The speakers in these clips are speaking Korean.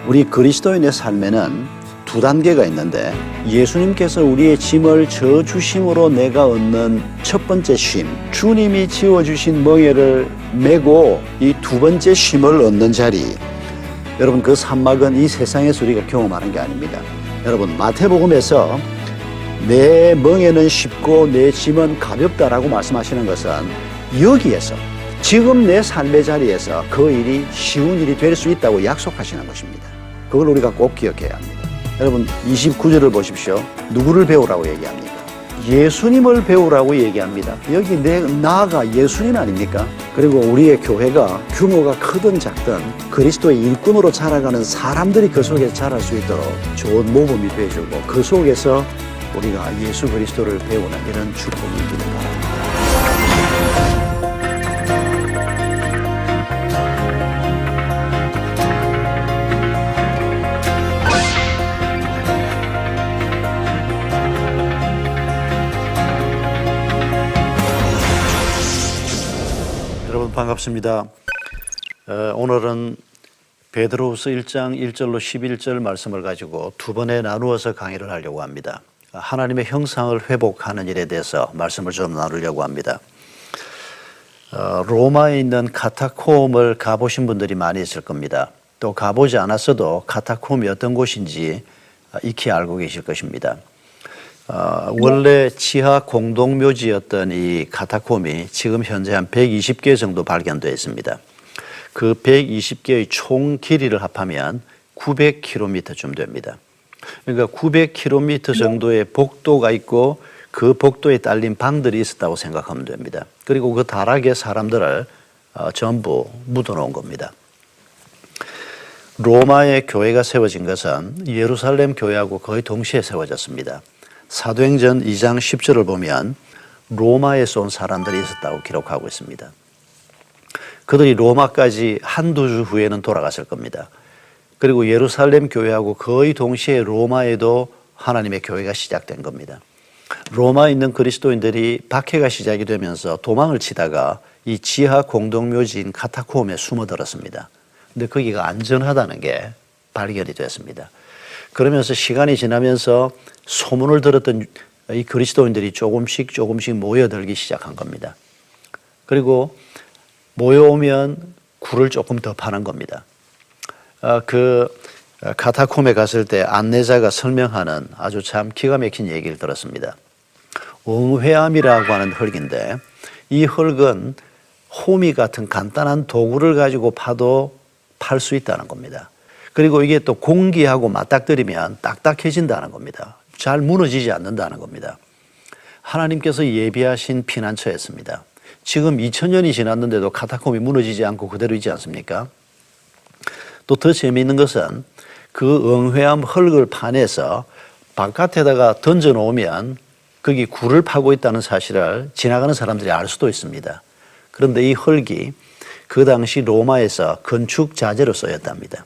우리 그리스도인의 삶에는 두 단계가 있는데 예수님께서 우리의 짐을 져주심으로 내가 얻는 첫 번째 쉼, 주님이 지워주신 멍에를 메고 이 두 번째 쉼을 얻는 자리, 여러분 그 산막은 이 세상에서 우리가 경험하는 게 아닙니다. 여러분 마태복음에서 내 멍에는 쉽고 내 짐은 가볍다라고 말씀하시는 것은 여기에서 지금 내 삶의 자리에서 그 일이 쉬운 일이 될 수 있다고 약속하시는 것입니다. 그걸 우리가 꼭 기억해야 합니다. 여러분 29절을 보십시오. 누구를 배우라고 얘기합니까? 예수님을 배우라고 얘기합니다. 여기 나가 예수님 아닙니까? 그리고 우리의 교회가 규모가 크든 작든 그리스도의 일꾼으로 자라가는 사람들이 그 속에서 자랄 수 있도록 좋은 모범이 되어주고 그 속에서 우리가 예수 그리스도를 배우는 이런 축복이 있기를 바랍니다. 여러분 반갑습니다. 오늘은 베드로후서 1장 1절로 11절 말씀을 가지고 두 번에 나누어서 강의를 하려고 합니다. 하나님의 형상을 회복하는 일에 대해서 말씀을 좀 나누려고 합니다. 로마에 있는 카타콤을 가보신 분들이 많이 있을 겁니다. 또 가보지 않았어도 카타콤이 어떤 곳인지 익히 알고 계실 것입니다. 원래 지하 공동묘지였던 이 카타콤이 지금 현재 한 120개 정도 발견되어 있습니다. 그 120개의 총 길이를 합하면 900km쯤 됩니다. 그러니까 900km 정도의 복도가 있고 그 복도에 딸린 방들이 있었다고 생각하면 됩니다. 그리고 그 다락에 사람들을 전부 묻어놓은 겁니다. 로마의 교회가 세워진 것은 예루살렘 교회하고 거의 동시에 세워졌습니다. 사도행전 2장 10절을 보면 로마에서 온 사람들이 있었다고 기록하고 있습니다. 그들이 로마까지 한두 주 후에는 돌아갔을 겁니다. 그리고 예루살렘 교회하고 거의 동시에 로마에도 하나님의 교회가 시작된 겁니다. 로마에 있는 그리스도인들이 박해가 시작이 되면서 도망을 치다가 이 지하 공동묘지인 카타콤에 숨어들었습니다. 근데 거기가 안전하다는 게 발견이 됐습니다. 그러면서 시간이 지나면서 소문을 들었던 이 그리스도인들이 조금씩 모여들기 시작한 겁니다. 그리고 모여오면 굴을 조금 더 파는 겁니다. 그 카타콤에 갔을 때 안내자가 설명하는 아주 참 기가 막힌 얘기를 들었습니다. 엉회암이라고 하는 흙인데 이 흙은 호미 같은 간단한 도구를 가지고 파도 팔 수 있다는 겁니다. 그리고 이게 또 공기하고 맞닥뜨리면 딱딱해진다는 겁니다. 잘 무너지지 않는다는 겁니다. 하나님께서 예비하신 피난처였습니다. 지금 2000년이 지났는데도 카타콤이 무너지지 않고 그대로 있지 않습니까? 또 더 재미있는 것은 그 엉회암 흙을 파내서 바깥에다가 던져 놓으면 거기 굴을 파고 있다는 사실을 지나가는 사람들이 알 수도 있습니다. 그런데 이 흙이 그 당시 로마에서 건축 자재로 쓰였답니다.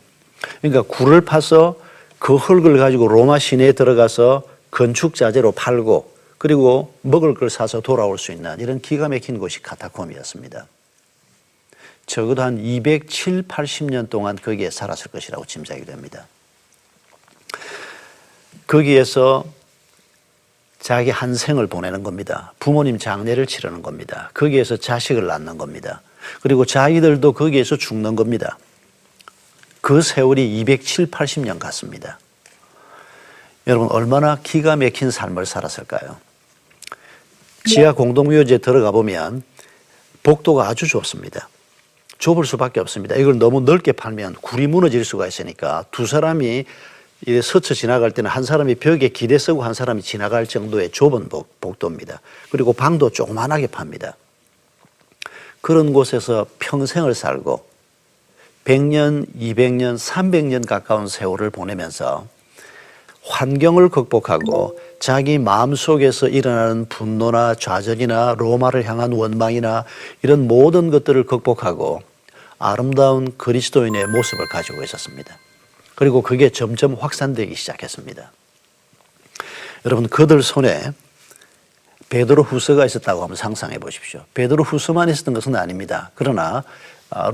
그러니까 굴을 파서 그 흙을 가지고 로마 시내에 들어가서 건축 자재로 팔고 그리고 먹을 걸 사서 돌아올 수 있는 이런 기가 막힌 곳이 카타콤이었습니다. 적어도 한 270, 80년 동안 거기에 살았을 것이라고 짐작이 됩니다. 거기에서 자기 한 생을 보내는 겁니다. 부모님 장례를 치르는 겁니다. 거기에서 자식을 낳는 겁니다. 그리고 자기들도 거기에서 죽는 겁니다. 그 세월이 270, 80년 같습니다. 여러분 얼마나 기가 막힌 삶을 살았을까요? 지하 공동묘지에 들어가 보면 복도가 아주 좁습니다. 좁을 수밖에 없습니다. 이걸 너무 넓게 팔면 굴이 무너질 수가 있으니까 두 사람이 스쳐 지나갈 때는 한 사람이 벽에 기대 쓰고 한 사람이 지나갈 정도의 좁은 복도입니다. 그리고 방도 조그만하게 팝니다. 그런 곳에서 평생을 살고 100년, 200년, 300년 가까운 세월을 보내면서 환경을 극복하고 자기 마음속에서 일어나는 분노나 좌절이나 로마를 향한 원망이나 이런 모든 것들을 극복하고 아름다운 그리스도인의 모습을 가지고 있었습니다. 그리고 그게 점점 확산되기 시작했습니다. 여러분 그들 손에 베드로후서가 있었다고 한번 상상해 보십시오. 베드로후서만 있었던 것은 아닙니다. 그러나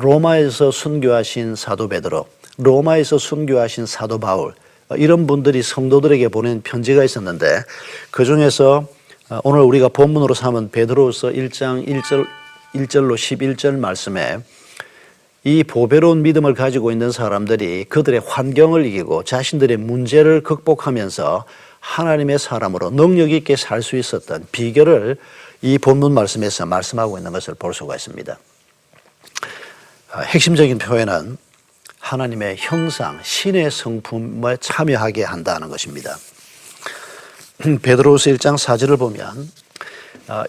로마에서 순교하신 사도 베드로, 로마에서 순교하신 사도 바울, 이런 분들이 성도들에게 보낸 편지가 있었는데 그 중에서 오늘 우리가 본문으로 삼은 베드로후서 1장 1절로 11절 말씀에 이 보배로운 믿음을 가지고 있는 사람들이 그들의 환경을 이기고 자신들의 문제를 극복하면서 하나님의 사람으로 능력 있게 살 수 있었던 비결을 이 본문 말씀에서 말씀하고 있는 것을 볼 수가 있습니다. 핵심적인 표현은 하나님의 형상, 신의 성품에 참여하게 한다는 것입니다. 베드로후서 1장 4절을 보면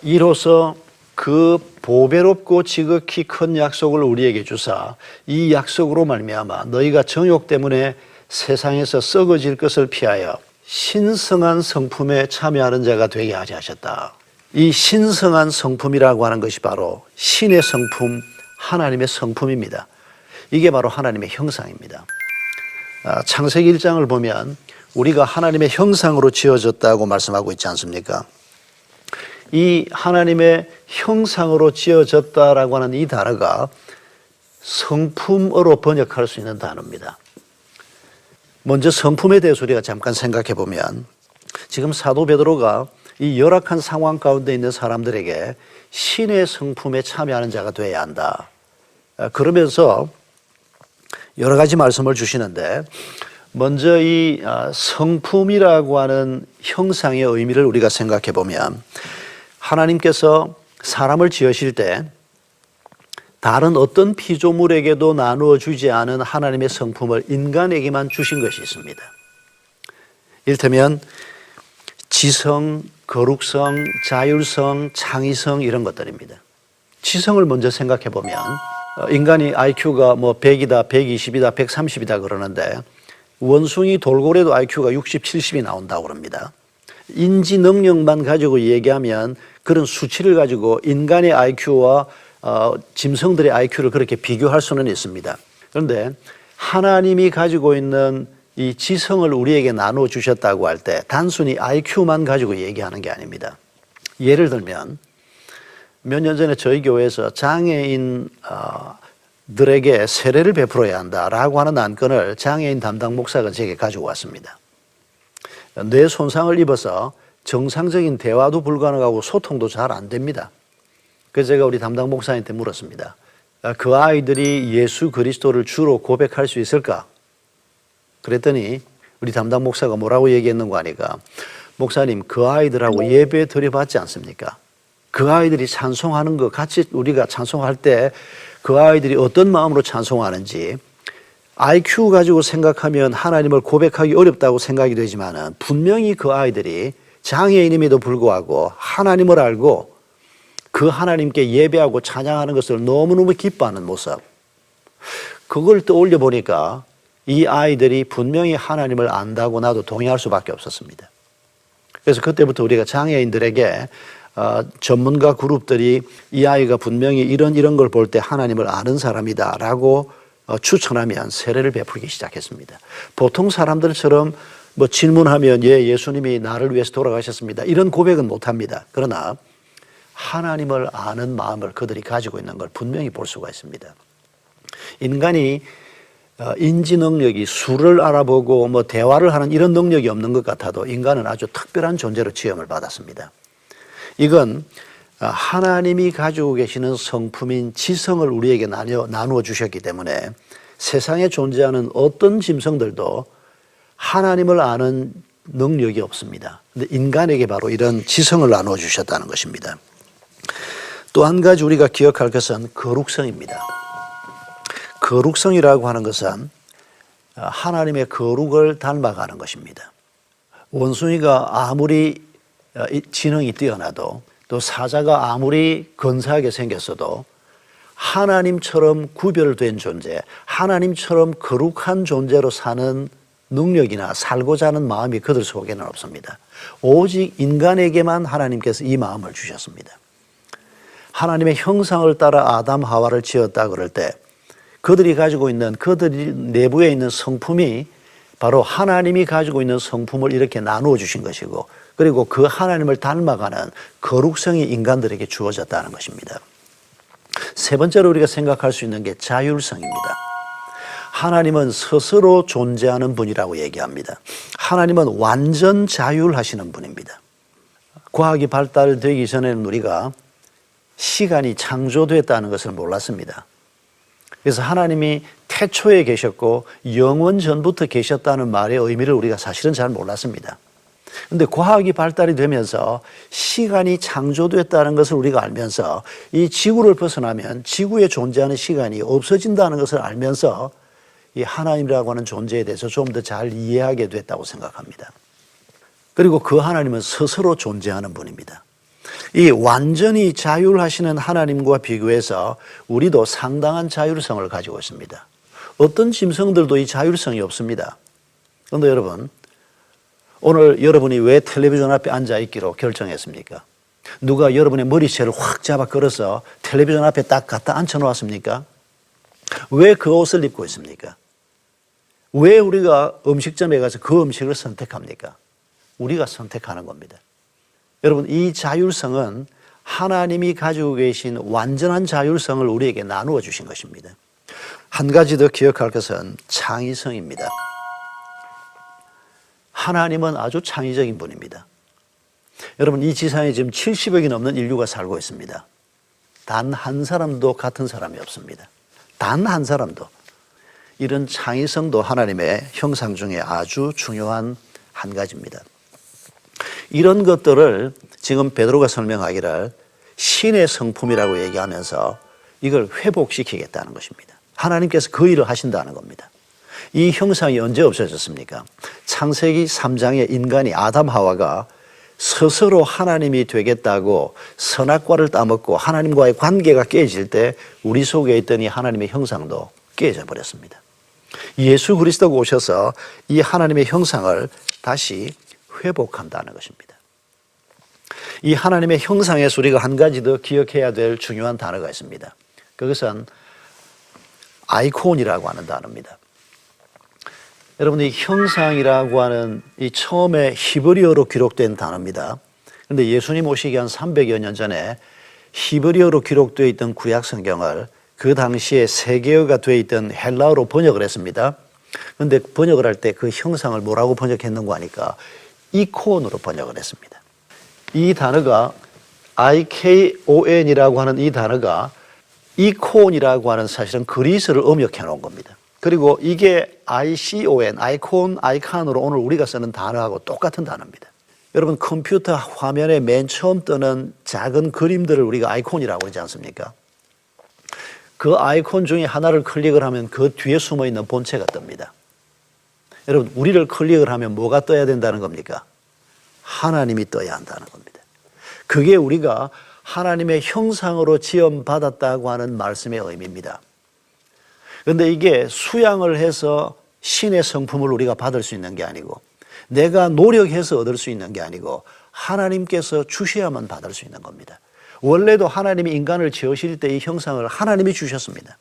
이로써 그 보배롭고 지극히 큰 약속을 우리에게 주사 이 약속으로 말미암아 너희가 정욕 때문에 세상에서 썩어질 것을 피하여 신성한 성품에 참여하는 자가 되게 하셨다. 이 신성한 성품이라고 하는 것이 바로 신의 성품, 하나님의 성품입니다. 이게 바로 하나님의 형상입니다. 창세기 1장을 보면 우리가 하나님의 형상으로 지어졌다고 말씀하고 있지 않습니까? 이 하나님의 형상으로 지어졌다라고 하는 이 단어가 성품으로 번역할 수 있는 단어입니다. 먼저 성품에 대해서 우리가 잠깐 생각해 보면 지금 사도 베드로가 이 열악한 상황 가운데 있는 사람들에게 신의 성품에 참여하는 자가 되어야 한다. 그러면서 여러 가지 말씀을 주시는데 먼저 이 성품이라고 하는 형상의 의미를 우리가 생각해 보면 하나님께서 사람을 지으실 때 다른 어떤 피조물에게도 나누어 주지 않은 하나님의 성품을 인간에게만 주신 것이 있습니다. 이를테면 지성, 거룩성, 자율성, 창의성 이런 것들입니다. 지성을 먼저 생각해 보면 인간이 IQ가 뭐 100이다, 120이다, 130이다 그러는데 원숭이 돌고래도 IQ가 60, 70이 나온다고 그럽니다. 인지 능력만 가지고 얘기하면 그런 수치를 가지고 인간의 IQ와 짐승들의 IQ를 그렇게 비교할 수는 있습니다. 그런데 하나님이 가지고 있는 이 지성을 우리에게 나누어 주셨다고 할 때 단순히 IQ만 가지고 얘기하는 게 아닙니다. 예를 들면 몇 년 전에 저희 교회에서 장애인들에게 세례를 베풀어야 한다라고 하는 안건을 장애인 담당 목사가 제게 가지고 왔습니다. 뇌 손상을 입어서 정상적인 대화도 불가능하고 소통도 잘 안 됩니다. 그래서 제가 우리 담당 목사님한테 물었습니다. 그 아이들이 예수 그리스도를 주로 고백할 수 있을까? 그랬더니 우리 담당 목사가 뭐라고 얘기했는가 하니까 목사님 그 아이들하고 예배 드려봤지 않습니까? 그 아이들이 찬송하는 거 같이 우리가 찬송할 때 그 아이들이 어떤 마음으로 찬송하는지 IQ 가지고 생각하면 하나님을 고백하기 어렵다고 생각이 되지만 분명히 그 아이들이 장애인임에도 불구하고 하나님을 알고 그 하나님께 예배하고 찬양하는 것을 너무너무 기뻐하는 모습, 그걸 떠올려 보니까 이 아이들이 분명히 하나님을 안다고 나도 동의할 수밖에 없었습니다. 그래서 그때부터 우리가 장애인들에게 전문가 그룹들이 이 아이가 분명히 이런 걸 볼 때 하나님을 아는 사람이다라고 추천하면 세례를 베풀기 시작했습니다. 보통 사람들처럼 뭐 질문하면 예수님이 나를 위해서 돌아가셨습니다. 이런 고백은 못합니다. 그러나 하나님을 아는 마음을 그들이 가지고 있는 걸 분명히 볼 수가 있습니다. 인간이 인지 능력이 수를 알아보고 뭐 대화를 하는 이런 능력이 없는 것 같아도 인간은 아주 특별한 존재로 지음을 받았습니다. 이건 하나님이 가지고 계시는 성품인 지성을 우리에게 나누어 주셨기 때문에 세상에 존재하는 어떤 짐승들도 하나님을 아는 능력이 없습니다. 근데 인간에게 바로 이런 지성을 나누어 주셨다는 것입니다. 또 한 가지 우리가 기억할 것은 거룩성입니다. 거룩성이라고 하는 것은 하나님의 거룩을 닮아가는 것입니다. 원숭이가 아무리 지능이 뛰어나도 또 사자가 아무리 근사하게 생겼어도 하나님처럼 구별된 존재, 하나님처럼 거룩한 존재로 사는 능력이나 살고자 하는 마음이 그들 속에는 없습니다. 오직 인간에게만 하나님께서 이 마음을 주셨습니다. 하나님의 형상을 따라 아담 하와를 지었다 그럴 때 그들이 가지고 있는 그들이 내부에 있는 성품이 바로 하나님이 가지고 있는 성품을 이렇게 나누어 주신 것이고 그리고 그 하나님을 닮아가는 거룩성이 인간들에게 주어졌다는 것입니다. 세 번째로 우리가 생각할 수 있는 게 자율성입니다. 하나님은 스스로 존재하는 분이라고 얘기합니다. 하나님은 완전 자율하시는 분입니다. 과학이 발달되기 전에는 우리가 시간이 창조됐다는 것을 몰랐습니다. 그래서 하나님이 태초에 계셨고 영원 전부터 계셨다는 말의 의미를 우리가 사실은 잘 몰랐습니다. 그런데 과학이 발달이 되면서 시간이 창조됐다는 것을 우리가 알면서 이 지구를 벗어나면 지구에 존재하는 시간이 없어진다는 것을 알면서 이 하나님이라고 하는 존재에 대해서 좀 더 잘 이해하게 됐다고 생각합니다. 그리고 그 하나님은 스스로 존재하는 분입니다. 이 완전히 자율하시는 하나님과 비교해서 우리도 상당한 자율성을 가지고 있습니다. 어떤 짐승들도 이 자율성이 없습니다. 그런데 여러분, 오늘 여러분이 왜 텔레비전 앞에 앉아있기로 결정했습니까? 누가 여러분의 머리채를 확 잡아 끌어서 텔레비전 앞에 딱 갖다 앉혀놓았습니까? 왜 그 옷을 입고 있습니까? 왜 우리가 음식점에 가서 그 음식을 선택합니까? 우리가 선택하는 겁니다. 여러분, 이 자율성은 하나님이 가지고 계신 완전한 자율성을 우리에게 나누어 주신 것입니다. 한 가지 더 기억할 것은 창의성입니다. 하나님은 아주 창의적인 분입니다. 여러분, 이 지상에 지금 70억이 넘는 인류가 살고 있습니다. 단 한 사람도 같은 사람이 없습니다. 단 한 사람도. 이런 창의성도 하나님의 형상 중에 아주 중요한 한 가지입니다. 이런 것들을 지금 베드로가 설명하기를 신의 성품이라고 얘기하면서 이걸 회복시키겠다는 것입니다. 하나님께서 그 일을 하신다는 겁니다. 이 형상이 언제 없어졌습니까? 창세기 3장에 인간이 아담 하와가 스스로 하나님이 되겠다고 선악과를 따먹고 하나님과의 관계가 깨질 때 우리 속에 있던 이 하나님의 형상도 깨져 버렸습니다. 예수 그리스도가 오셔서 이 하나님의 형상을 다시 회복한다는 것입니다. 이 하나님의 형상에서 우리가 한 가지 더 기억해야 될 중요한 단어가 있습니다. 그것은 아이콘이라고 하는 단어입니다. 여러분, 이 형상이라고 하는 이 처음에 히브리어로 기록된 단어입니다. 그런데 예수님 오시기 한 300여 년 전에 히브리어로 기록되어 있던 구약 성경을 그 당시에 세계어가 되어 있던 헬라어로 번역을 했습니다. 그런데 번역을 할 때 그 형상을 뭐라고 번역했는가 하니까 이콘으로 번역을 했습니다. 이 단어가 IKON이라고 하는 이 단어가 이콘이라고 하는 사실은 그리스를 음역해 놓은 겁니다. 그리고 이게 ICON, 아이콘으로 오늘 우리가 쓰는 단어하고 똑같은 단어입니다. 여러분, 컴퓨터 화면에 맨 처음 뜨는 작은 그림들을 우리가 아이콘이라고 하지 않습니까? 그 아이콘 중에 하나를 클릭을 하면 그 뒤에 숨어 있는 본체가 뜹니다. 여러분, 우리를 클릭을 하면 뭐가 떠야 된다는 겁니까? 하나님이 떠야 한다는 겁니다. 그게 우리가 하나님의 형상으로 지음받았다고 하는 말씀의 의미입니다. 그런데 이게 수양을 해서 신의 성품을 우리가 받을 수 있는 게 아니고 내가 노력해서 얻을 수 있는 게 아니고 하나님께서 주셔야만 받을 수 있는 겁니다. 원래도 하나님이 인간을 지으실 때 이 형상을 하나님이 주셨습니다.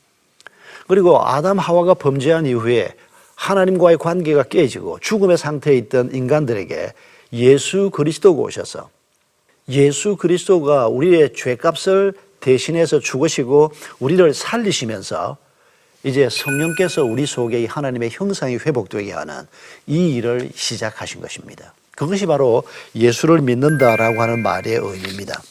그리고 아담 하와가 범죄한 이후에 하나님과의 관계가 깨지고 죽음의 상태에 있던 인간들에게 예수 그리스도가 오셔서 예수 그리스도가 우리의 죄값을 대신해서 죽으시고 우리를 살리시면서 이제 성령께서 우리 속에 이 하나님의 형상이 회복되게 하는 이 일을 시작하신 것입니다. 그것이 바로 예수를 믿는다라고 하는 말의 의미입니다.